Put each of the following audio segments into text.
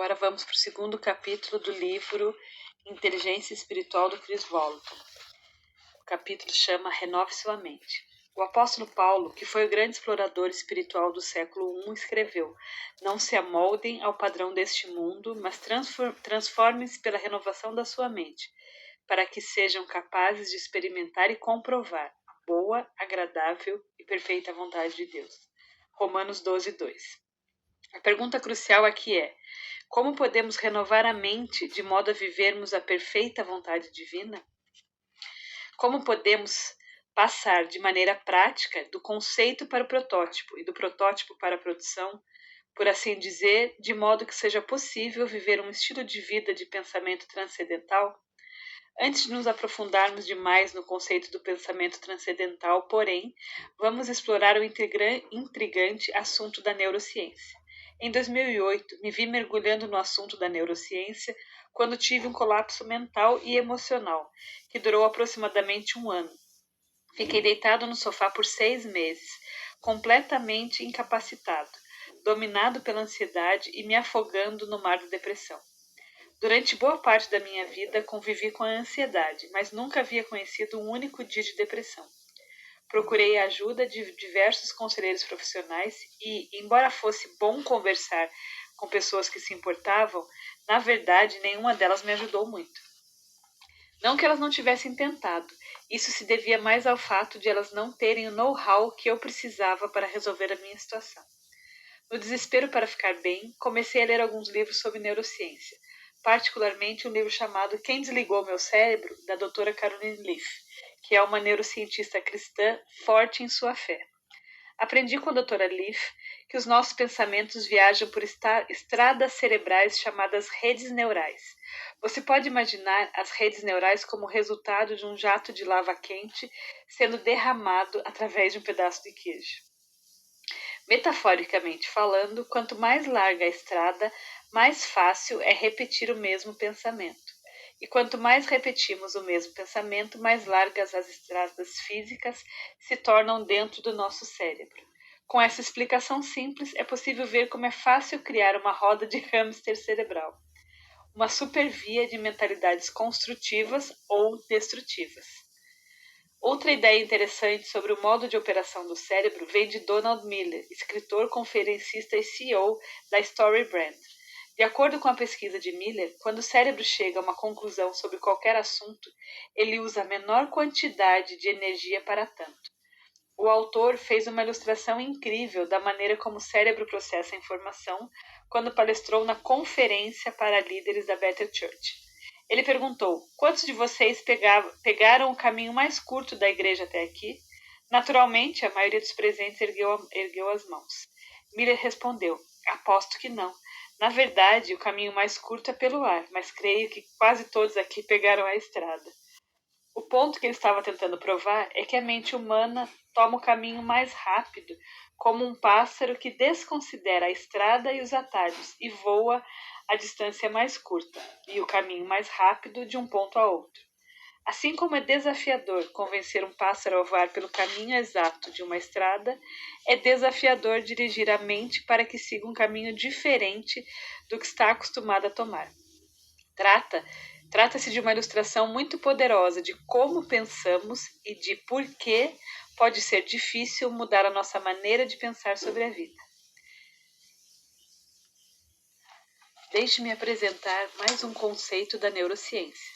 Agora vamos para o segundo capítulo do livro Inteligência Espiritual do Chris Vallotton. O capítulo chama Renove Sua Mente. O apóstolo Paulo, que foi o grande explorador espiritual do século I, escreveu: Não se amoldem ao padrão deste mundo, mas transformem-se pela renovação da sua mente, para que sejam capazes de experimentar e comprovar a boa, agradável e perfeita vontade de Deus. Romanos 12:2. A pergunta crucial aqui é: como podemos renovar a mente de modo a vivermos a perfeita vontade divina? Como podemos passar de maneira prática do conceito para o protótipo e do protótipo para a produção, por assim dizer, de modo que seja possível viver um estilo de vida de pensamento transcendental? Antes de nos aprofundarmos demais no conceito do pensamento transcendental, porém, vamos explorar o intrigante assunto da neurociência. Em 2008, me vi mergulhando no assunto da neurociência quando tive um colapso mental e emocional, que durou aproximadamente 1 ano. Fiquei deitado no sofá por 6 meses, completamente incapacitado, dominado pela ansiedade e me afogando no mar da depressão. Durante boa parte da minha vida convivi com a ansiedade, mas nunca havia conhecido um único dia de depressão. Procurei a ajuda de diversos conselheiros profissionais e, embora fosse bom conversar com pessoas que se importavam, na verdade nenhuma delas me ajudou muito. Não que elas não tivessem tentado, isso se devia mais ao fato de elas não terem o know-how que eu precisava para resolver a minha situação. No desespero para ficar bem, comecei a ler alguns livros sobre neurociência, particularmente um livro chamado Quem Desligou Meu Cérebro, da doutora Caroline Leaf, que é uma neurocientista cristã forte em sua fé. Aprendi com a doutora Leaf que os nossos pensamentos viajam por estradas cerebrais chamadas redes neurais. Você pode imaginar as redes neurais como resultado de um jato de lava quente sendo derramado através de um pedaço de queijo. Metaforicamente falando, quanto mais larga a estrada, mais fácil é repetir o mesmo pensamento. E quanto mais repetimos o mesmo pensamento, mais largas as estradas físicas se tornam dentro do nosso cérebro. Com essa explicação simples, é possível ver como é fácil criar uma roda de hamster cerebral, uma supervia de mentalidades construtivas ou destrutivas. Outra ideia interessante sobre o modo de operação do cérebro vem de Donald Miller, escritor, conferencista e CEO da Story Brand. De acordo com a pesquisa de Miller, quando o cérebro chega a uma conclusão sobre qualquer assunto, ele usa a menor quantidade de energia para tanto. O autor fez uma ilustração incrível da maneira como o cérebro processa a informação quando palestrou na conferência para líderes da Bethel Church. Ele perguntou: quantos de vocês pegaram o caminho mais curto da igreja até aqui? Naturalmente, a maioria dos presentes ergueu as mãos. Miller respondeu: aposto que não. Na verdade, o caminho mais curto é pelo ar, mas creio que quase todos aqui pegaram a estrada. O ponto que ele estava tentando provar é que a mente humana toma o caminho mais rápido, como um pássaro que desconsidera a estrada e os atalhos e voa a distância mais curta e o caminho mais rápido de um ponto a outro. Assim como é desafiador convencer um pássaro a voar pelo caminho exato de uma estrada, é desafiador dirigir a mente para que siga um caminho diferente do que está acostumado a tomar. Trata-se de uma ilustração muito poderosa de como pensamos e de por que pode ser difícil mudar a nossa maneira de pensar sobre a vida. Deixe-me apresentar mais um conceito da neurociência,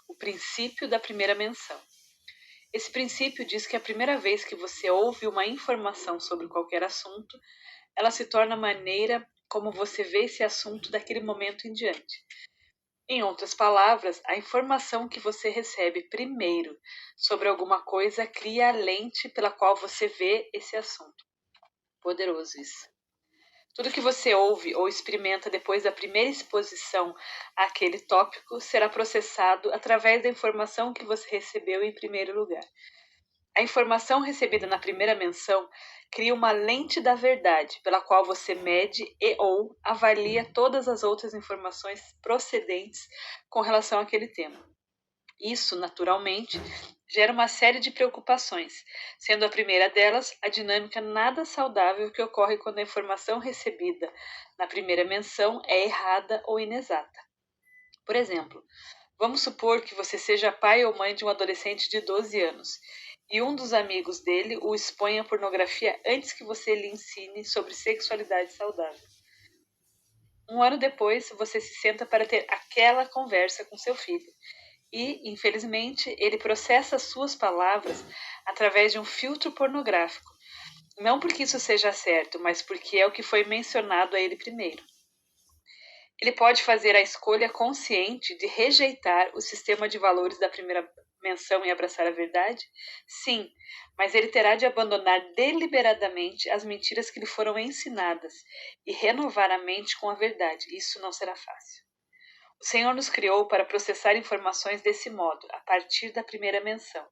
o princípio da primeira menção. Esse princípio diz que a primeira vez que você ouve uma informação sobre qualquer assunto, ela se torna a maneira como você vê esse assunto daquele momento em diante. Em outras palavras, a informação que você recebe primeiro sobre alguma coisa cria a lente pela qual você vê esse assunto. Poderoso isso. Tudo que você ouve ou experimenta depois da primeira exposição àquele tópico será processado através da informação que você recebeu em primeiro lugar. A informação recebida na primeira menção cria uma lente da verdade, pela qual você mede e ou avalia todas as outras informações procedentes com relação àquele tema. Isso, naturalmente, gera uma série de preocupações, sendo a primeira delas a dinâmica nada saudável que ocorre quando a informação recebida na primeira menção é errada ou inexata. Por exemplo, vamos supor que você seja pai ou mãe de um adolescente de 12 anos e um dos amigos dele o expõe à pornografia antes que você lhe ensine sobre sexualidade saudável. Um ano depois, você se senta para ter aquela conversa com seu filho e, infelizmente, ele processa as suas palavras através de um filtro pornográfico. Não porque isso seja certo, mas porque é o que foi mencionado a ele primeiro. Ele pode fazer a escolha consciente de rejeitar o sistema de valores da primeira menção e abraçar a verdade? Sim, mas ele terá de abandonar deliberadamente as mentiras que lhe foram ensinadas e renovar a mente com a verdade. Isso não será fácil. O Senhor nos criou para processar informações desse modo, a partir da primeira menção,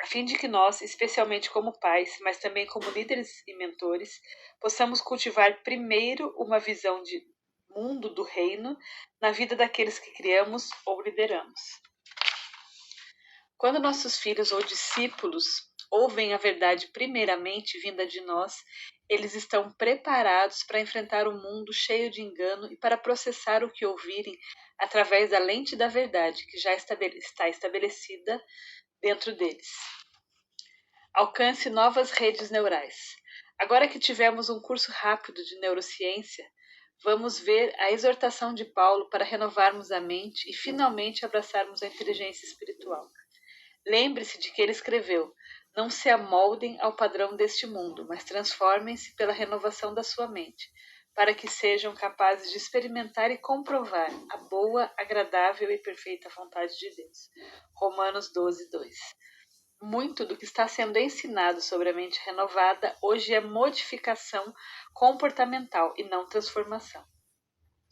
a fim de que nós, especialmente como pais, mas também como líderes e mentores, possamos cultivar primeiro uma visão de mundo do reino na vida daqueles que criamos ou lideramos. Quando nossos filhos ou discípulos ouvem a verdade primeiramente vinda de nós, eles estão preparados para enfrentar o mundo cheio de engano e para processar o que ouvirem através da lente da verdade que já está estabelecida dentro deles. Alcance novas redes neurais. Agora que tivemos um curso rápido de neurociência, vamos ver a exortação de Paulo para renovarmos a mente e finalmente abraçarmos a inteligência espiritual. Lembre-se de que ele escreveu: não se amoldem ao padrão deste mundo, mas transformem-se pela renovação da sua mente, para que sejam capazes de experimentar e comprovar a boa, agradável e perfeita vontade de Deus. Romanos 12, 2. Muito do que está sendo ensinado sobre a mente renovada hoje é modificação comportamental e não transformação.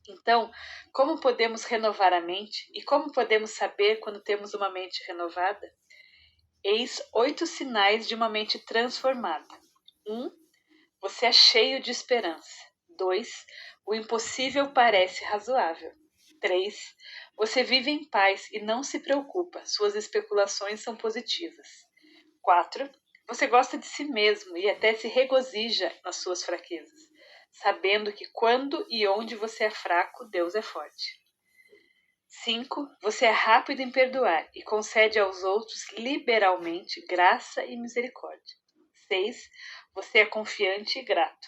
Então, como podemos renovar a mente e como podemos saber quando temos uma mente renovada? Eis 8 sinais de uma mente transformada. 1. Você é cheio de esperança. 2. O impossível parece razoável. 3. Você vive em paz e não se preocupa. Suas especulações são positivas. 4. Você gosta de si mesmo e até se regozija nas suas fraquezas, sabendo que quando e onde você é fraco, Deus é forte. 5. Você é rápido em perdoar e concede aos outros liberalmente graça e misericórdia. 6. Você é confiante e grato.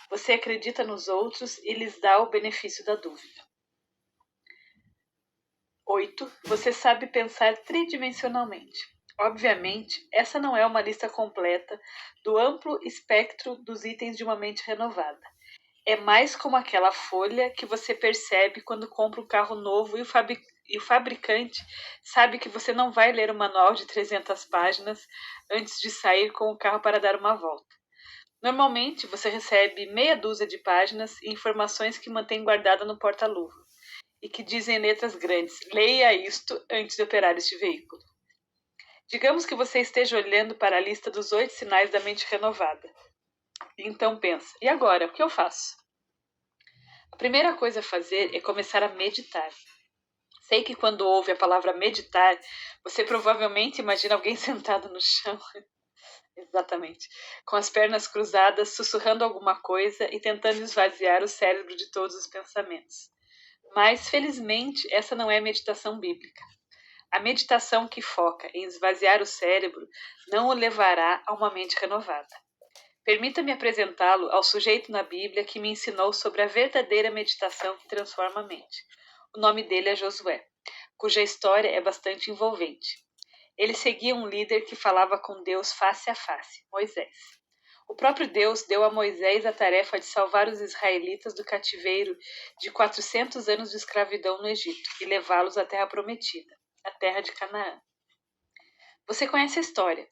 Você acredita nos outros e lhes dá o benefício da dúvida. 8. Você sabe pensar tridimensionalmente. Obviamente, essa não é uma lista completa do amplo espectro dos itens de uma mente renovada. É mais como aquela folha que você percebe quando compra um carro novo e o fabricante sabe que você não vai ler o manual de 300 páginas antes de sair com o carro para dar uma volta. Normalmente, você recebe meia dúzia de páginas e informações que mantém guardada no porta-luva e que dizem em letras grandes: leia isto antes de operar este veículo. Digamos que você esteja olhando para a lista dos 8 sinais da mente renovada. Então pensa, e agora, o que eu faço? A primeira coisa a fazer é começar a meditar. Sei que quando ouve a palavra meditar, você provavelmente imagina alguém sentado no chão, exatamente, com as pernas cruzadas, sussurrando alguma coisa e tentando esvaziar o cérebro de todos os pensamentos. Mas, felizmente, essa não é meditação bíblica. A meditação que foca em esvaziar o cérebro não o levará a uma mente renovada. Permita-me apresentá-lo ao sujeito na Bíblia que me ensinou sobre a verdadeira meditação que transforma a mente. O nome dele é Josué, cuja história é bastante envolvente. Ele seguia um líder que falava com Deus face a face, Moisés. O próprio Deus deu a Moisés a tarefa de salvar os israelitas do cativeiro de 400 anos de escravidão no Egito e levá-los à terra prometida, a terra de Canaã. Você conhece a história.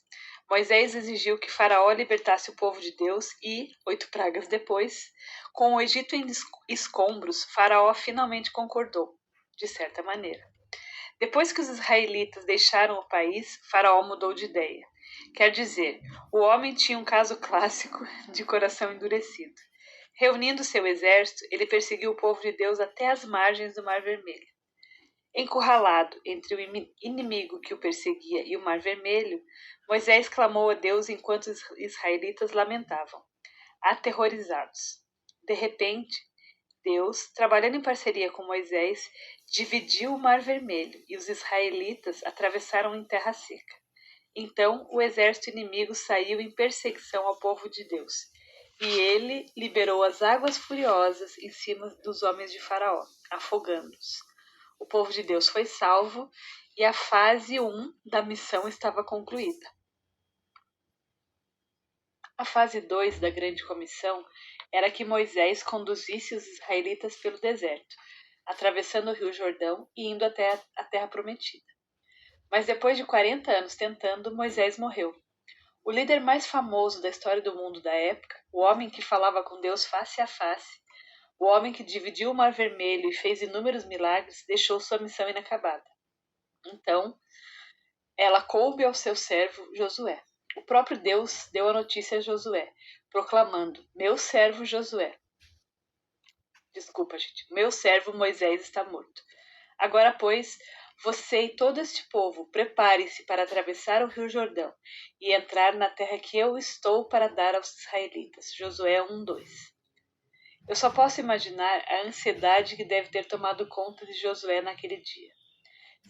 Moisés exigiu que Faraó libertasse o povo de Deus e, 8 pragas depois, com o Egito em escombros, Faraó finalmente concordou, de certa maneira. Depois que os israelitas deixaram o país, Faraó mudou de ideia. Quer dizer, o homem tinha um caso clássico de coração endurecido. Reunindo seu exército, ele perseguiu o povo de Deus até as margens do Mar Vermelho. Encurralado entre o inimigo que o perseguia e o Mar Vermelho, Moisés clamou a Deus enquanto os israelitas lamentavam, aterrorizados. De repente, Deus, trabalhando em parceria com Moisés, dividiu o Mar Vermelho e os israelitas atravessaram em terra seca. Então o exército inimigo saiu em perseguição ao povo de Deus, e ele liberou as águas furiosas em cima dos homens de Faraó, afogando-os. O povo de Deus foi salvo e a fase 1 da missão estava concluída. A fase 2 da grande comissão era que Moisés conduzisse os israelitas pelo deserto, atravessando o rio Jordão e indo até a terra prometida. Mas depois de 40 anos tentando, Moisés morreu. O líder mais famoso da história do mundo da época, o homem que falava com Deus face a face, o homem que dividiu o Mar Vermelho e fez inúmeros milagres, deixou sua missão inacabada. Então, ela coube ao seu servo Josué. O próprio Deus deu a notícia a Josué, proclamando: meu servo Moisés está morto. Agora, pois, você e todo este povo, prepare-se para atravessar o rio Jordão e entrar na terra que eu estou para dar aos israelitas. Josué 1:2. Eu só posso imaginar a ansiedade que deve ter tomado conta de Josué naquele dia.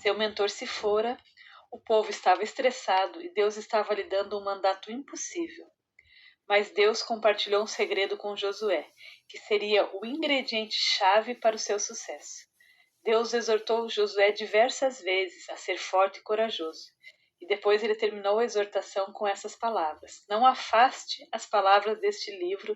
Seu mentor se fora, o povo estava estressado e Deus estava lhe dando um mandato impossível. Mas Deus compartilhou um segredo com Josué, que seria o ingrediente-chave para o seu sucesso. Deus exortou Josué diversas vezes a ser forte e corajoso. E depois ele terminou a exortação com essas palavras: não afaste as palavras deste livro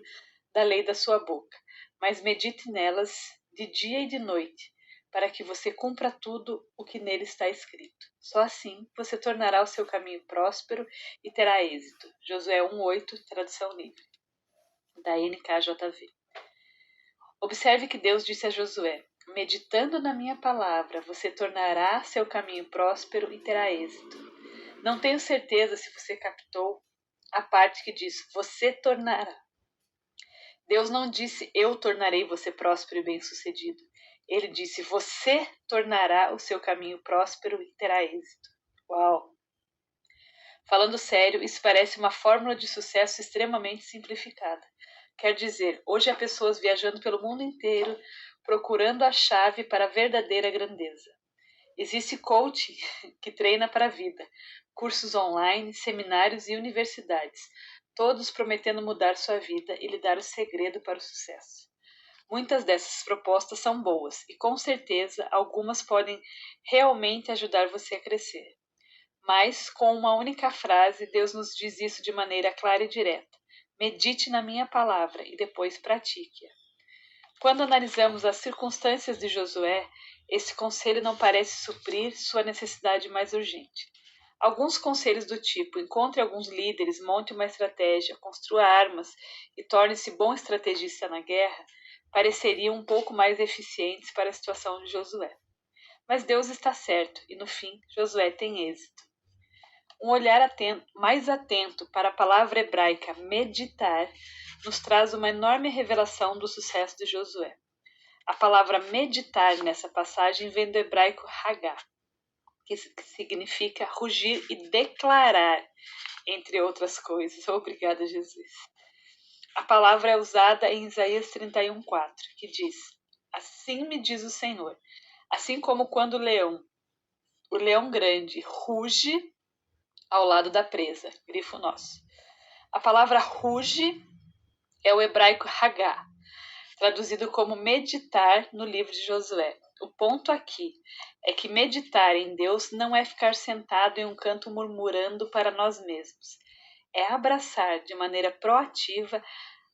da lei da sua boca, mas medite nelas de dia e de noite, para que você cumpra tudo o que nele está escrito. Só assim você tornará o seu caminho próspero e terá êxito. Josué 1:8, tradução livre, da NKJV. Observe que Deus disse a Josué: meditando na minha palavra, você tornará seu caminho próspero e terá êxito. Não tenho certeza se você captou a parte que diz você tornará. Deus não disse eu tornarei você próspero e bem-sucedido. Ele disse você tornará o seu caminho próspero e terá êxito. Uau! Falando sério, isso parece uma fórmula de sucesso extremamente simplificada. Quer dizer, hoje há pessoas viajando pelo mundo inteiro procurando a chave para a verdadeira grandeza. Existe coaching que treina para a vida, cursos online, seminários e universidades, todos prometendo mudar sua vida e lhe dar o segredo para o sucesso. Muitas dessas propostas são boas e, com certeza, algumas podem realmente ajudar você a crescer. Mas, com uma única frase, Deus nos diz isso de maneira clara e direta. Medite na minha palavra e depois pratique-a. Quando analisamos as circunstâncias de Josué, esse conselho não parece suprir sua necessidade mais urgente. Alguns conselhos do tipo: encontre alguns líderes, monte uma estratégia, construa armas e torne-se bom estrategista na guerra, pareceriam um pouco mais eficientes para a situação de Josué. Mas Deus está certo e, no fim, Josué tem êxito. Um olhar mais atento para a palavra hebraica meditar nos traz uma enorme revelação do sucesso de Josué. A palavra meditar nessa passagem vem do hebraico hagá, que significa rugir e declarar, entre outras coisas. Obrigada, Jesus. A palavra é usada em Isaías 31:4, que diz: assim me diz o Senhor, assim como quando o leão grande, ruge ao lado da presa, grifo nosso. A palavra ruge é o hebraico hagá, traduzido como meditar no livro de Josué. O ponto aqui é que meditar em Deus não é ficar sentado em um canto murmurando para nós mesmos. É abraçar de maneira proativa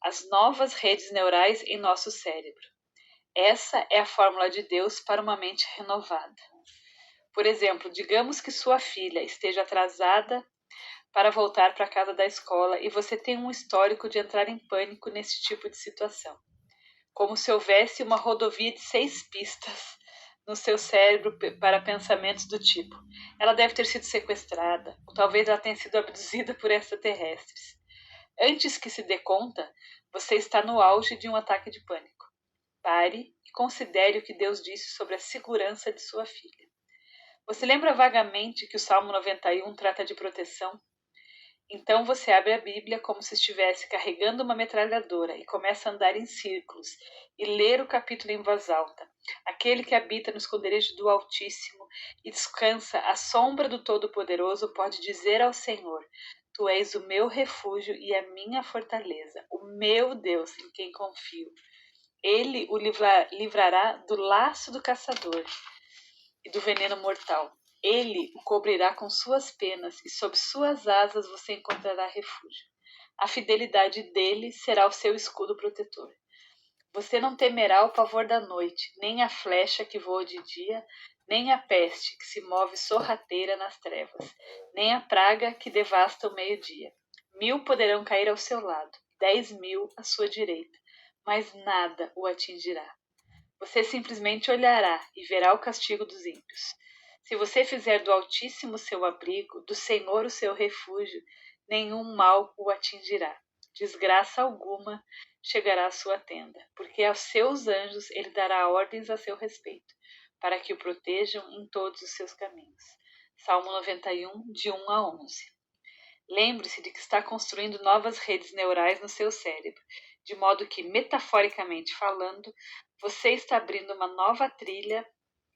as novas redes neurais em nosso cérebro. Essa é a fórmula de Deus para uma mente renovada. Por exemplo, digamos que sua filha esteja atrasada para voltar para a casa da escola e você tem um histórico de entrar em pânico nesse tipo de situação. Como se houvesse uma rodovia de 6 pistas no seu cérebro para pensamentos do tipo: ela deve ter sido sequestrada, ou talvez ela tenha sido abduzida por extraterrestres. Antes que se dê conta, você está no auge de um ataque de pânico. Pare e considere o que Deus disse sobre a segurança de sua filha. Você lembra vagamente que o Salmo 91 trata de proteção? Então você abre a Bíblia como se estivesse carregando uma metralhadora e começa a andar em círculos e ler o capítulo em voz alta. Aquele que habita no esconderijo do Altíssimo e descansa à sombra do Todo-Poderoso pode dizer ao Senhor: Tu és o meu refúgio e a minha fortaleza, o meu Deus em quem confio. Ele o livrará do laço do caçador e do veneno mortal. Ele o cobrirá com suas penas e sob suas asas você encontrará refúgio. A fidelidade dele será o seu escudo protetor. Você não temerá o pavor da noite, nem a flecha que voa de dia, nem a peste que se move sorrateira nas trevas, nem a praga que devasta o meio-dia. 1000 poderão cair ao seu lado, 10.000 à sua direita, mas nada o atingirá. Você simplesmente olhará e verá o castigo dos ímpios. Se você fizer do Altíssimo seu abrigo, do Senhor o seu refúgio, nenhum mal o atingirá. Desgraça alguma chegará à sua tenda, porque aos seus anjos ele dará ordens a seu respeito, para que o protejam em todos os seus caminhos. Salmo 91, de 1 a 11. Lembre-se de que está construindo novas redes neurais no seu cérebro, de modo que, metaforicamente falando, você está abrindo uma nova trilha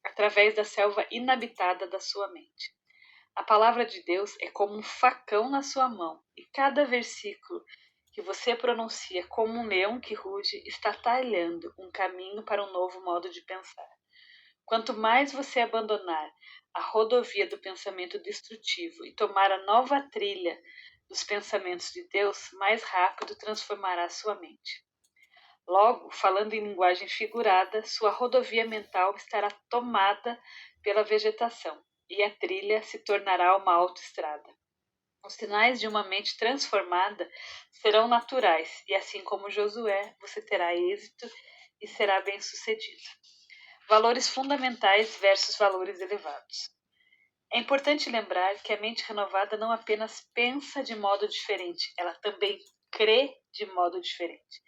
através da selva inabitada da sua mente. A palavra de Deus é como um facão na sua mão, e cada versículo que você pronuncia como um leão que ruge está talhando um caminho para um novo modo de pensar. Quanto mais você abandonar a rodovia do pensamento destrutivo e tomar a nova trilha dos pensamentos de Deus, mais rápido transformará sua mente. Logo, falando em linguagem figurada, sua rodovia mental estará tomada pela vegetação e a trilha se tornará uma autoestrada. Os sinais de uma mente transformada serão naturais e, assim como Josué, você terá êxito e será bem-sucedido. Valores fundamentais versus valores elevados. É importante lembrar que a mente renovada não apenas pensa de modo diferente, ela também crê de modo diferente.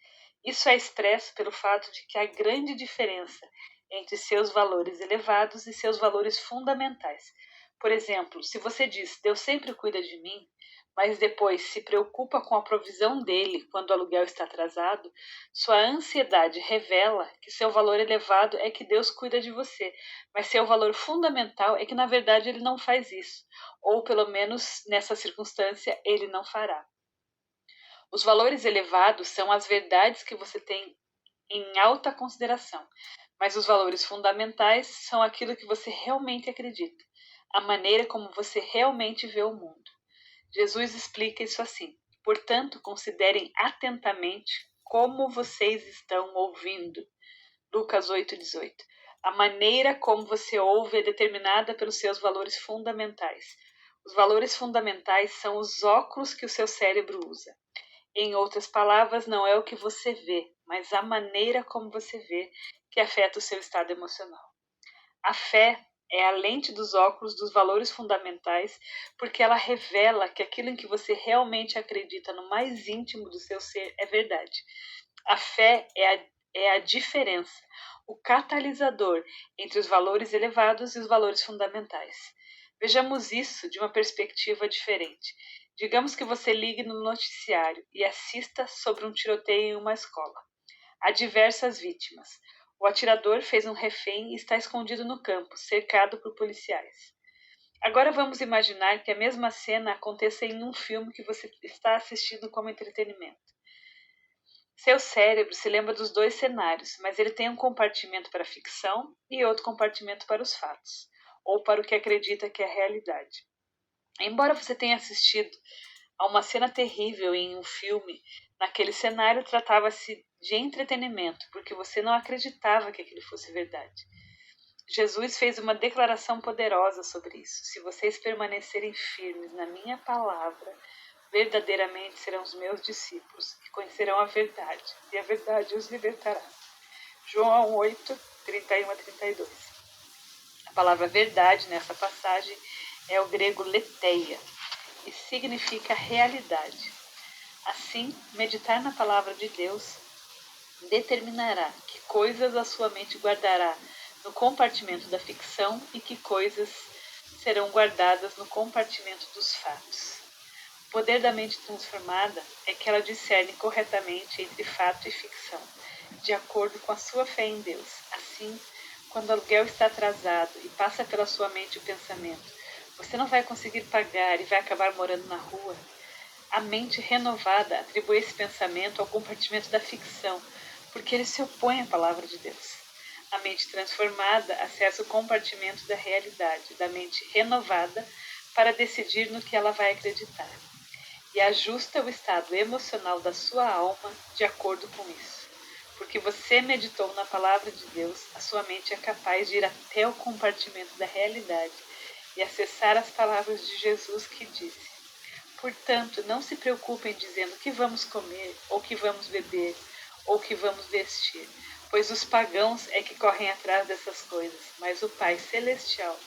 Isso é expresso pelo fato de que há grande diferença entre seus valores elevados e seus valores fundamentais. Por exemplo, se você diz Deus sempre cuida de mim, mas depois se preocupa com a provisão dele quando o aluguel está atrasado, sua ansiedade revela que seu valor elevado é que Deus cuida de você, mas seu valor fundamental é que na verdade ele não faz isso, ou pelo menos nessa circunstância ele não fará. Os valores elevados são as verdades que você tem em alta consideração, mas os valores fundamentais são aquilo que você realmente acredita, a maneira como você realmente vê o mundo. Jesus explica isso assim: portanto, considerem atentamente como vocês estão ouvindo. Lucas 8,18. A maneira como você ouve é determinada pelos seus valores fundamentais. Os valores fundamentais são os óculos que o seu cérebro usa. Em outras palavras, não é o que você vê, mas a maneira como você vê que afeta o seu estado emocional. A fé é a lente dos óculos dos valores fundamentais, porque ela revela que aquilo em que você realmente acredita no mais íntimo do seu ser é verdade. A fé é a diferença, o catalisador entre os valores elevados e os valores fundamentais. Vejamos isso de uma perspectiva diferente. Digamos que você ligue no noticiário e assista sobre um tiroteio em uma escola. Há diversas vítimas. O atirador fez um refém e está escondido no campo, cercado por policiais. Agora vamos imaginar que a mesma cena aconteça em um filme que você está assistindo como entretenimento. Seu cérebro se lembra dos dois cenários, mas ele tem um compartimento para a ficção e outro compartimento para os fatos, ou para o que acredita que é a realidade. Embora você tenha assistido a uma cena terrível em um filme, naquele cenário tratava-se de entretenimento, porque você não acreditava que aquilo fosse verdade. Jesus fez uma declaração poderosa sobre isso. Se vocês permanecerem firmes na minha palavra, verdadeiramente serão os meus discípulos e conhecerão a verdade, e a verdade os libertará. João 8, 31 a 32. A palavra verdade nessa passagem é o grego letheia e significa realidade. Assim, meditar na palavra de Deus determinará que coisas a sua mente guardará no compartimento da ficção e que coisas serão guardadas no compartimento dos fatos. O poder da mente transformada é que ela discerne corretamente entre fato e ficção, de acordo com a sua fé em Deus. Assim, quando o aluguel está atrasado e passa pela sua mente o pensamento, você não vai conseguir pagar e vai acabar morando na rua, a mente renovada atribui esse pensamento ao compartimento da ficção, porque ele se opõe à palavra de Deus. A mente transformada acessa o compartimento da realidade, da mente renovada, para decidir no que ela vai acreditar. E ajusta o estado emocional da sua alma de acordo com isso. Porque você meditou na palavra de Deus, a sua mente é capaz de ir até o compartimento da realidade e acessar as palavras de Jesus que disse: portanto, não se preocupem dizendo o que vamos comer, ou que vamos beber, ou que vamos vestir, pois os pagãos é que correm atrás dessas coisas, mas o Pai Celestial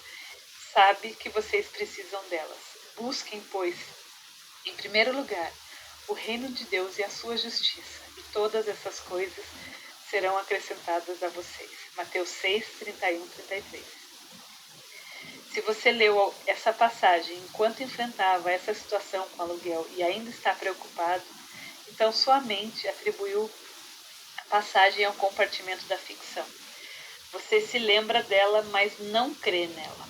sabe que vocês precisam delas. Busquem, pois, em primeiro lugar, o reino de Deus e a sua justiça, e todas essas coisas serão acrescentadas a vocês. Mateus 6, 31, 33. Se você leu essa passagem enquanto enfrentava essa situação com aluguel e ainda está preocupado, então sua mente atribuiu a passagem ao compartimento da ficção. Você se lembra dela, mas não crê nela.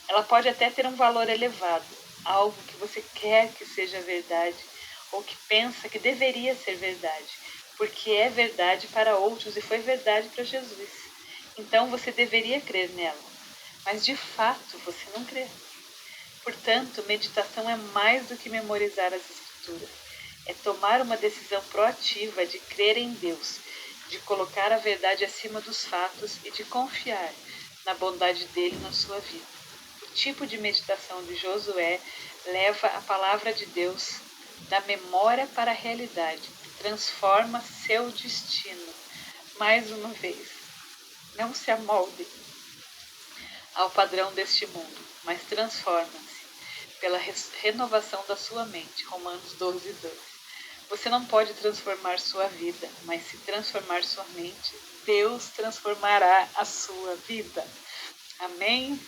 Ela pode até ter um valor elevado, algo que você quer que seja verdade ou que pensa que deveria ser verdade, porque é verdade para outros e foi verdade para Jesus. Então você deveria crer nela. Mas de fato você não crê. Portanto, meditação é mais do que memorizar as Escrituras. É tomar uma decisão proativa de crer em Deus, de colocar a verdade acima dos fatos e de confiar na bondade dele na sua vida. O tipo de meditação de Josué leva a palavra de Deus da memória para a realidade e transforma seu destino. Mais uma vez, não se amolde ao padrão deste mundo, mas transforma-se pela renovação da sua mente. Romanos 12, 2. Você não pode transformar sua vida, mas se transformar sua mente, Deus transformará a sua vida. Amém?